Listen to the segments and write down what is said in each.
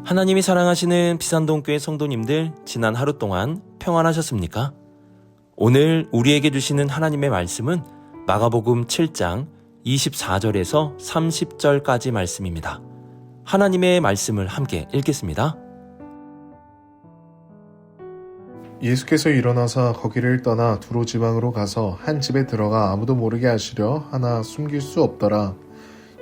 하나님이 사랑하시는 비산동교회 성도님들, 지난 하루 동안 평안하셨습니까? 오늘 우리에게 주시는 하나님의 말씀은 마가복음 7장 24절에서 30절까지 말씀입니다. 하나님의 말씀을 함께 읽겠습니다. 예수께서 일어나사 거기를 떠나 두로 지방으로 가서 한 집에 들어가 아무도 모르게 하시려 하나 숨길 수 없더라.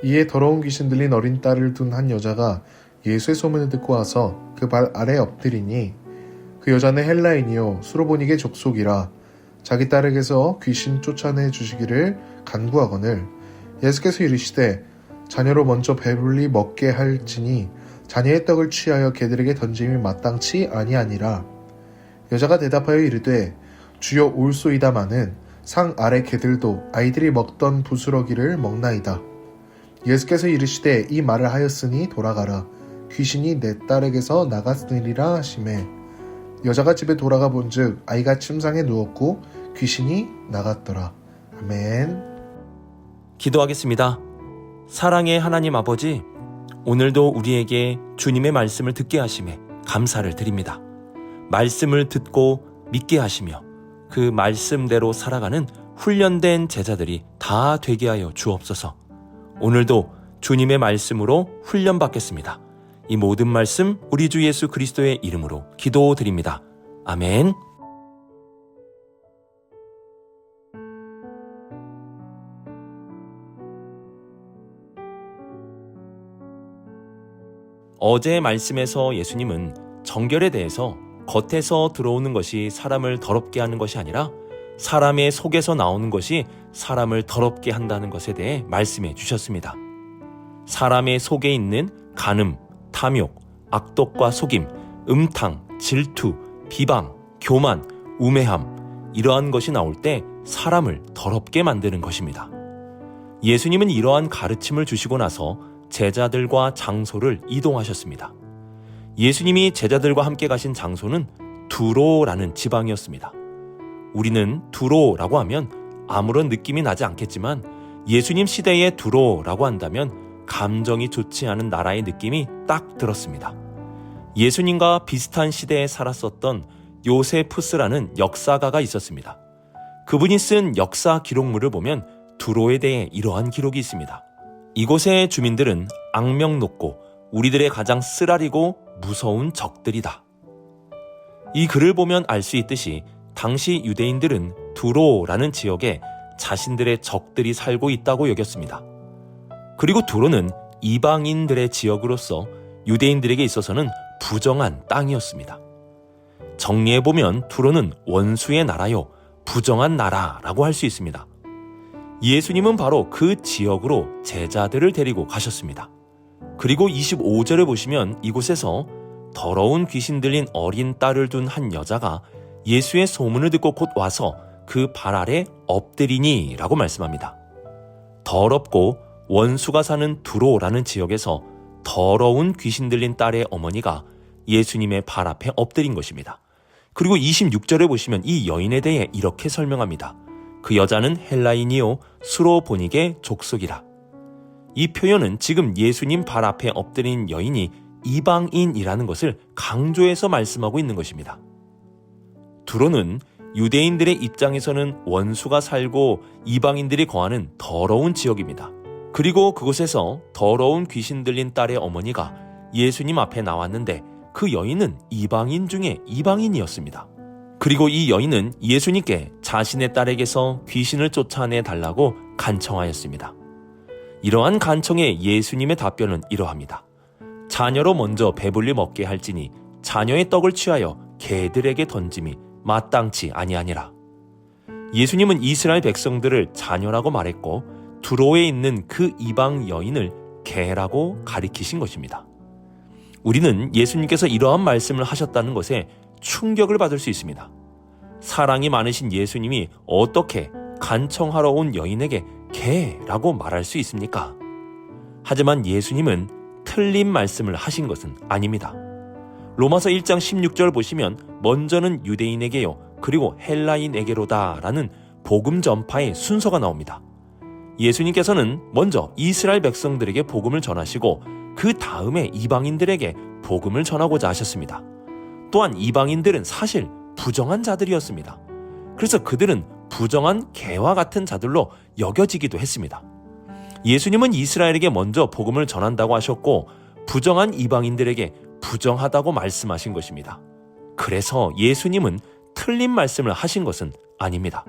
이에 더러운 귀신 들린 어린 딸을 둔 한 여자가 예수의 소문을 듣고 와서 그 발 아래 엎드리니, 그 여자는 헬라인이요 수로보니게 족속이라. 자기 딸에게서 귀신 쫓아내 주시기를 간구하거늘 예수께서 이르시되 자녀로 먼저 배불리 먹게 할지니 자녀의 떡을 취하여 개들에게 던짐이 마땅치 아니하니라. 여자가 대답하여 이르되 주여 올소이다마는 상 아래 개들도 아이들이 먹던 부스러기를 먹나이다. 예수께서 이르시되 이 말을 하였으니 돌아가라. 귀신이 내 딸에게서 나갔으리라 하시매, 여자가 집에 돌아가 본즉 아이가 침상에 누웠고 귀신이 나갔더라. 아멘. 기도하겠습니다. 사랑의 하나님 아버지, 오늘도 우리에게 주님의 말씀을 듣게 하심에 감사를 드립니다. 말씀을 듣고 믿게 하시며 그 말씀대로 살아가는 훈련된 제자들이 다 되게 하여 주옵소서. 오늘도 주님의 말씀으로 훈련받겠습니다. 이 모든 말씀 우리 주 예수 그리스도의 이름으로 기도드립니다. 아멘. 어제의 말씀에서 예수님은 정결에 대해서 겉에서 들어오는 것이 사람을 더럽게 하는 것이 아니라 사람의 속에서 나오는 것이 사람을 더럽게 한다는 것에 대해 말씀해 주셨습니다. 사람의 속에 있는 간음, 탐욕, 악독과 속임, 음탕, 질투, 비방, 교만, 우매함, 이러한 것이 나올 때 사람을 더럽게 만드는 것입니다. 예수님은 이러한 가르침을 주시고 나서 제자들과 장소를 이동하셨습니다. 예수님이 제자들과 함께 가신 장소는 두로라는 지방이었습니다. 우리는 두로라고 하면 아무런 느낌이 나지 않겠지만 예수님 시대의 두로라고 한다면 감정이 좋지 않은 나라의 느낌이 딱 들었습니다. 예수님과 비슷한 시대에 살았었던 요세푸스라는 역사가가 있었습니다. 그분이 쓴 역사 기록물을 보면 두로에 대해 이러한 기록이 있습니다. 이곳의 주민들은 악명 높고 우리들의 가장 쓰라리고 무서운 적들이다. 이 글을 보면 알 수 있듯이 당시 유대인들은 두로라는 지역에 자신들의 적들이 살고 있다고 여겼습니다. 그리고 두로는 이방인들의 지역으로서 유대인들에게 있어서는 부정한 땅이었습니다. 정리해보면 두로는 원수의 나라요, 부정한 나라라고 할 수 있습니다. 예수님은 바로 그 지역으로 제자들을 데리고 가셨습니다. 그리고 25절을 보시면 이곳에서 더러운 귀신 들린 어린 딸을 둔 한 여자가 예수의 소문을 듣고 곧 와서 그 발 아래 엎드리니 라고 말씀합니다. 더럽고 원수가 사는 두로라는 지역에서 더러운 귀신 들린 딸의 어머니가 예수님의 발 앞에 엎드린 것입니다. 그리고 26절에 보시면 이 여인에 대해 이렇게 설명합니다. 그 여자는 헬라인이요 수로보니게 족속이라. 이 표현은 지금 예수님 발 앞에 엎드린 여인이 이방인이라는 것을 강조해서 말씀하고 있는 것입니다. 두로는 유대인들의 입장에서는 원수가 살고 이방인들이 거하는 더러운 지역입니다. 그리고 그곳에서 더러운 귀신 들린 딸의 어머니가 예수님 앞에 나왔는데 그 여인은 이방인 중에 이방인이었습니다. 그리고 이 여인은 예수님께 자신의 딸에게서 귀신을 쫓아내 달라고 간청하였습니다. 이러한 간청에 예수님의 답변은 이러합니다. 자녀로 먼저 배불리 먹게 할지니 자녀의 떡을 취하여 개들에게 던짐이 마땅치 아니하니라. 예수님은 이스라엘 백성들을 자녀라고 말했고 두로에 있는 그 이방 여인을 개라고 가리키신 것입니다. 우리는 예수님께서 이러한 말씀을 하셨다는 것에 충격을 받을 수 있습니다. 사랑이 많으신 예수님이 어떻게 간청하러 온 여인에게 개라고 말할 수 있습니까? 하지만 예수님은 틀린 말씀을 하신 것은 아닙니다. 로마서 1장 16절 보시면 먼저는 유대인에게요 그리고 헬라인에게로다 라는 복음 전파의 순서가 나옵니다. 예수님께서는 먼저 이스라엘 백성들에게 복음을 전하시고 그 다음에 이방인들에게 복음을 전하고자 하셨습니다. 또한 이방인들은 사실 부정한 자들이었습니다. 그래서 그들은 부정한 개와 같은 자들로 여겨지기도 했습니다. 예수님은 이스라엘에게 먼저 복음을 전한다고 하셨고 부정한 이방인들에게 부정하다고 말씀하신 것입니다. 그래서 예수님은 틀린 말씀을 하신 것은 아닙니다.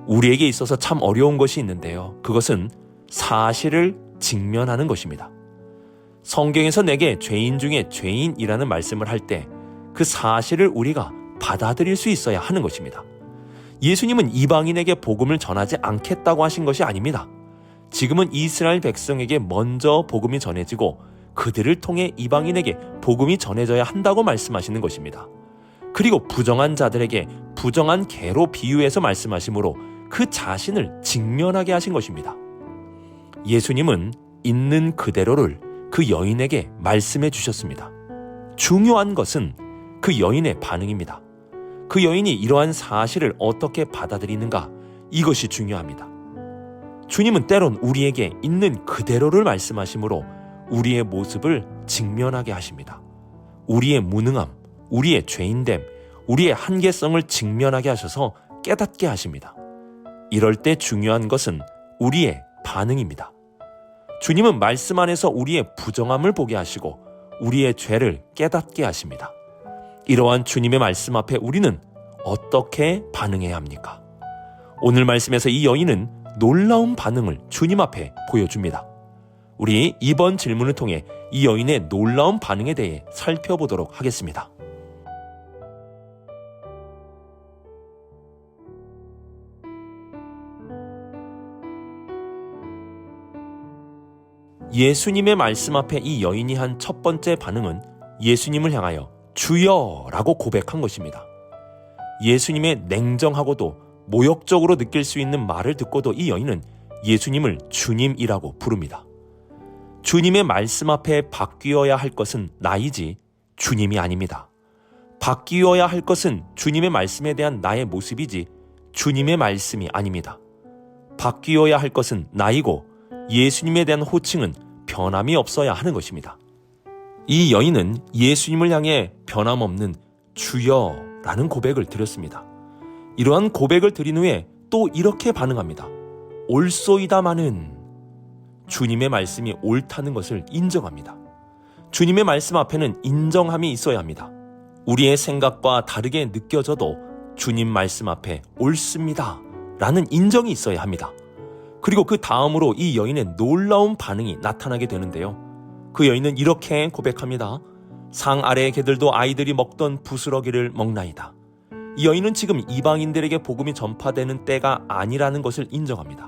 우리에게 있어서 참 어려운 것이 있는데요. 그것은 사실을 직면하는 것입니다. 성경에서 내게 죄인 중에 죄인이라는 말씀을 할 때 그 사실을 우리가 받아들일 수 있어야 하는 것입니다. 예수님은 이방인에게 복음을 전하지 않겠다고 하신 것이 아닙니다. 지금은 이스라엘 백성에게 먼저 복음이 전해지고 그들을 통해 이방인에게 복음이 전해져야 한다고 말씀하시는 것입니다. 그리고 부정한 자들에게 부정한 개로 비유해서 말씀하심으로 그 자신을 직면하게 하신 것입니다. 예수님은 있는 그대로를 그 여인에게 말씀해 주셨습니다. 중요한 것은 그 여인의 반응입니다. 그 여인이 이러한 사실을 어떻게 받아들이는가, 이것이 중요합니다. 주님은 때론 우리에게 있는 그대로를 말씀하심으로 우리의 모습을 직면하게 하십니다. 우리의 무능함, 우리의 죄인됨, 우리의 한계성을 직면하게 하셔서 깨닫게 하십니다. 이럴 때 중요한 것은 우리의 반응입니다. 주님은 말씀 안에서 우리의 부정함을 보게 하시고 우리의 죄를 깨닫게 하십니다. 이러한 주님의 말씀 앞에 우리는 어떻게 반응해야 합니까? 오늘 말씀에서 이 여인은 놀라운 반응을 주님 앞에 보여줍니다. 우리 이번 질문을 통해 이 여인의 놀라운 반응에 대해 살펴보도록 하겠습니다. 예수님의 말씀 앞에 이 여인이 한 첫 번째 반응은 예수님을 향하여 주여라고 고백한 것입니다. 예수님의 냉정하고도 모욕적으로 느낄 수 있는 말을 듣고도 이 여인은 예수님을 주님이라고 부릅니다. 주님의 말씀 앞에 바뀌어야 할 것은 나이지 주님이 아닙니다. 바뀌어야 할 것은 주님의 말씀에 대한 나의 모습이지 주님의 말씀이 아닙니다. 바뀌어야 할 것은 나이고 예수님에 대한 호칭은 변함이 없어야 하는 것입니다. 이 여인은 예수님을 향해 변함없는 주여라는 고백을 드렸습니다. 이러한 고백을 드린 후에 또 이렇게 반응합니다. 옳소이다마는 주님의 말씀이 옳다는 것을 인정합니다. 주님의 말씀 앞에는 인정함이 있어야 합니다. 우리의 생각과 다르게 느껴져도 주님 말씀 앞에 옳습니다 라는 인정이 있어야 합니다. 그리고 그 다음으로 이 여인의 놀라운 반응이 나타나게 되는데요. 그 여인은 이렇게 고백합니다. 상 아래의 개들도 아이들이 먹던 부스러기를 먹나이다. 이 여인은 지금 이방인들에게 복음이 전파되는 때가 아니라는 것을 인정합니다.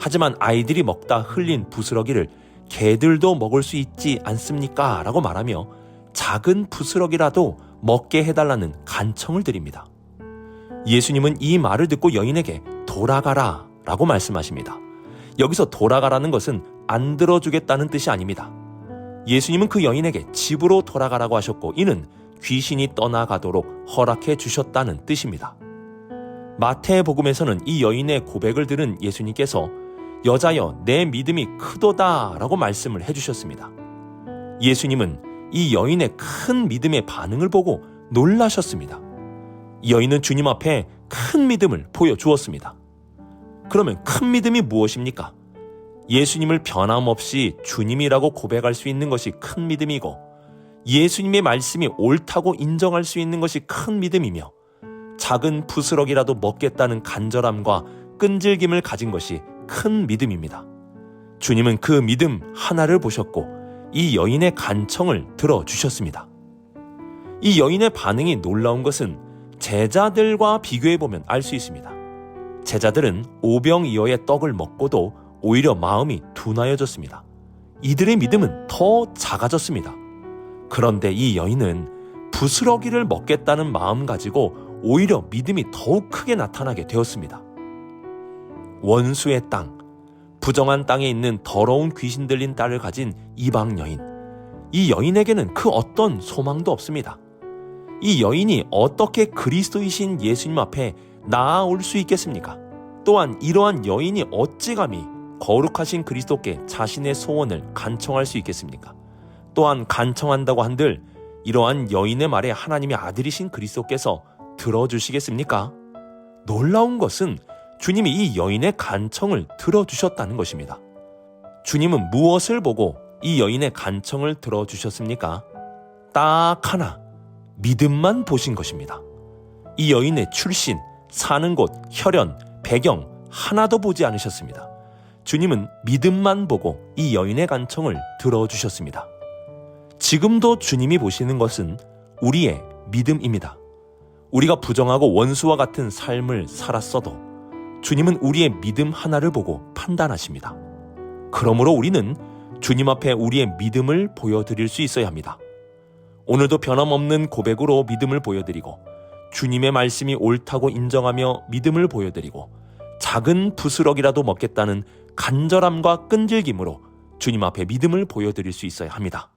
하지만 아이들이 먹다 흘린 부스러기를 개들도 먹을 수 있지 않습니까? 라고 말하며 작은 부스러기라도 먹게 해달라는 간청을 드립니다. 예수님은 이 말을 듣고 여인에게 돌아가라 라고 말씀하십니다. 여기서 돌아가라는 것은 안 들어주겠다는 뜻이 아닙니다. 예수님은 그 여인에게 집으로 돌아가라고 하셨고 이는 귀신이 떠나가도록 허락해 주셨다는 뜻입니다. 마태복음에서는 이 여인의 고백을 들은 예수님께서 여자여 내 믿음이 크도다 라고 말씀을 해주셨습니다. 예수님은 이 여인의 큰 믿음의 반응을 보고 놀라셨습니다. 이 여인은 주님 앞에 큰 믿음을 보여주었습니다. 그러면 큰 믿음이 무엇입니까? 예수님을 변함없이 주님이라고 고백할 수 있는 것이 큰 믿음이고 예수님의 말씀이 옳다고 인정할 수 있는 것이 큰 믿음이며 작은 부스럭이라도 먹겠다는 간절함과 끈질김을 가진 것이 큰 믿음입니다. 주님은 그 믿음 하나를 보셨고 이 여인의 간청을 들어주셨습니다. 이 여인의 반응이 놀라운 것은 제자들과 비교해보면 알 수 있습니다. 제자들은 오병이어의 떡을 먹고도 오히려 마음이 둔하여졌습니다. 이들의 믿음은 더 작아졌습니다. 그런데 이 여인은 부스러기를 먹겠다는 마음 가지고 오히려 믿음이 더욱 크게 나타나게 되었습니다. 원수의 땅, 부정한 땅에 있는 더러운 귀신 들린 딸을 가진 이방 여인, 이 여인에게는 그 어떤 소망도 없습니다. 이 여인이 어떻게 그리스도이신 예수님 앞에 나아올 수 있겠습니까? 또한 이러한 여인이 어찌 감히 거룩하신 그리스도께 자신의 소원을 간청할 수 있겠습니까? 또한 간청한다고 한들 이러한 여인의 말에 하나님의 아들이신 그리스도께서 들어주시겠습니까? 놀라운 것은 주님이 이 여인의 간청을 들어주셨다는 것입니다. 주님은 무엇을 보고 이 여인의 간청을 들어주셨습니까? 딱 하나, 믿음만 보신 것입니다. 이 여인의 출신, 사는 곳, 혈연, 배경 하나도 보지 않으셨습니다. 주님은 믿음만 보고 이 여인의 간청을 들어주셨습니다. 지금도 주님이 보시는 것은 우리의 믿음입니다. 우리가 부정하고 원수와 같은 삶을 살았어도 주님은 우리의 믿음 하나를 보고 판단하십니다. 그러므로 우리는 주님 앞에 우리의 믿음을 보여드릴 수 있어야 합니다. 오늘도 변함없는 고백으로 믿음을 보여드리고 주님의 말씀이 옳다고 인정하며 믿음을 보여드리고 작은 부스럭이라도 먹겠다는 간절함과 끈질김으로 주님 앞에 믿음을 보여드릴 수 있어야 합니다.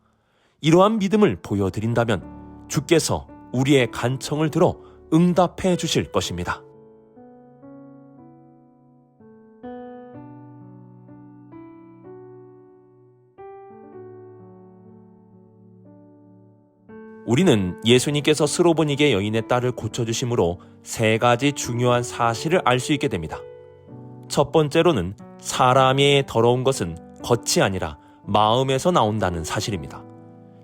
이러한 믿음을 보여드린다면 주께서 우리의 간청을 들어 응답해 주실 것입니다. 우리는 예수님께서 스로보니게 여인의 딸을 고쳐주심으로 세 가지 중요한 사실을 알 수 있게 됩니다. 첫 번째로는 사람의 더러운 것은 겉이 아니라 마음에서 나온다는 사실입니다.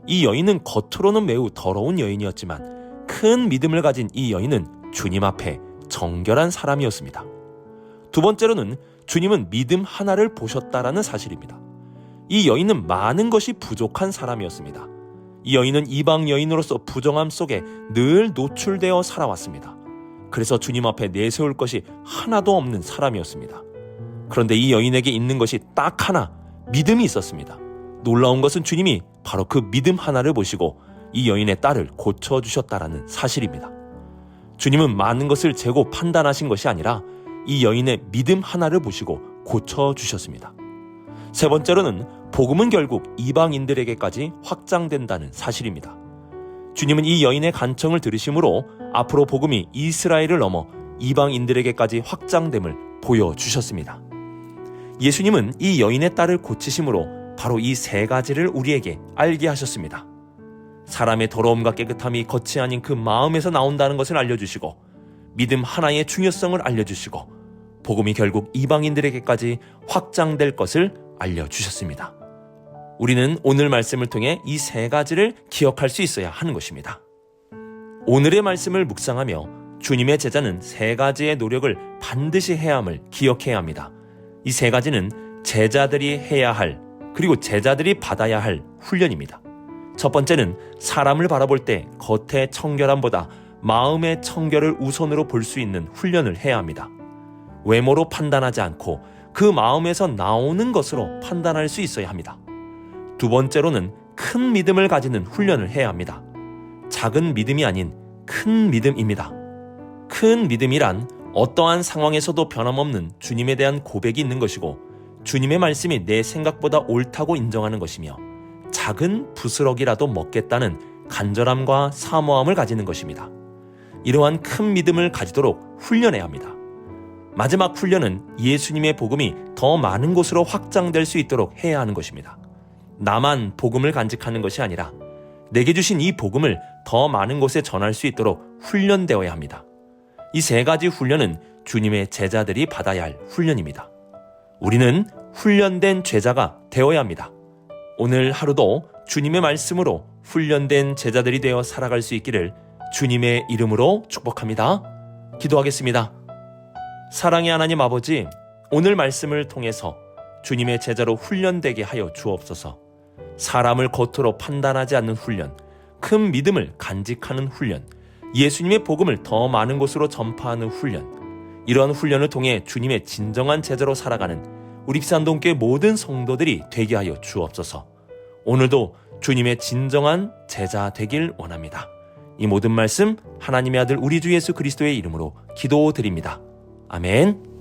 이 여인은 겉으로는 매우 더러운 여인이었지만 큰 믿음을 가진 이 여인은 주님 앞에 정결한 사람이었습니다. 두 번째로는 주님은 믿음 하나를 보셨다라는 사실입니다. 이 여인은 많은 것이 부족한 사람이었습니다. 이 여인은 이방 여인으로서 부정함 속에 늘 노출되어 살아왔습니다. 그래서 주님 앞에 내세울 것이 하나도 없는 사람이었습니다. 그런데 이 여인에게 있는 것이 딱 하나, 믿음이 있었습니다. 놀라운 것은 주님이 바로 그 믿음 하나를 보시고 이 여인의 딸을 고쳐주셨다라는 사실입니다. 주님은 많은 것을 재고 판단하신 것이 아니라 이 여인의 믿음 하나를 보시고 고쳐주셨습니다. 세 번째로는 복음은 결국 이방인들에게까지 확장된다는 사실입니다. 주님은 이 여인의 간청을 들으심으로 앞으로 복음이 이스라엘을 넘어 이방인들에게까지 확장됨을 보여주셨습니다. 예수님은 이 여인의 딸을 고치심으로 바로 이 세 가지를 우리에게 알게 하셨습니다. 사람의 더러움과 깨끗함이 겉이 아닌 그 마음에서 나온다는 것을 알려주시고 믿음 하나의 중요성을 알려주시고 복음이 결국 이방인들에게까지 확장될 것을 알려주셨습니다. 우리는 오늘 말씀을 통해 이 세 가지를 기억할 수 있어야 하는 것입니다. 오늘의 말씀을 묵상하며 주님의 제자는 세 가지의 노력을 반드시 해야 함을 기억해야 합니다. 이 세 가지는 제자들이 해야 할 그리고 제자들이 받아야 할 훈련입니다. 첫 번째는 사람을 바라볼 때 겉의 청결함보다 마음의 청결을 우선으로 볼 수 있는 훈련을 해야 합니다. 외모로 판단하지 않고 그 마음에서 나오는 것으로 판단할 수 있어야 합니다. 두 번째로는 큰 믿음을 가지는 훈련을 해야 합니다. 작은 믿음이 아닌 큰 믿음입니다. 큰 믿음이란 어떠한 상황에서도 변함없는 주님에 대한 고백이 있는 것이고 주님의 말씀이 내 생각보다 옳다고 인정하는 것이며 작은 부스럭이라도 먹겠다는 간절함과 사모함을 가지는 것입니다. 이러한 큰 믿음을 가지도록 훈련해야 합니다. 마지막 훈련은 예수님의 복음이 더 많은 곳으로 확장될 수 있도록 해야 하는 것입니다. 나만 복음을 간직하는 것이 아니라 내게 주신 이 복음을 더 많은 곳에 전할 수 있도록 훈련되어야 합니다. 이 세 가지 훈련은 주님의 제자들이 받아야 할 훈련입니다. 우리는 훈련된 제자가 되어야 합니다. 오늘 하루도 주님의 말씀으로 훈련된 제자들이 되어 살아갈 수 있기를 주님의 이름으로 축복합니다. 기도하겠습니다. 사랑의 하나님 아버지, 오늘 말씀을 통해서 주님의 제자로 훈련되게 하여 주옵소서. 사람을 겉으로 판단하지 않는 훈련, 큰 믿음을 간직하는 훈련, 예수님의 복음을 더 많은 곳으로 전파하는 훈련, 이러한 훈련을 통해 주님의 진정한 제자로 살아가는 우리 비산동교회 모든 성도들이 되게 하여 주옵소서. 오늘도 주님의 진정한 제자 되길 원합니다. 이 모든 말씀 하나님의 아들 우리 주 예수 그리스도의 이름으로 기도드립니다. 아멘.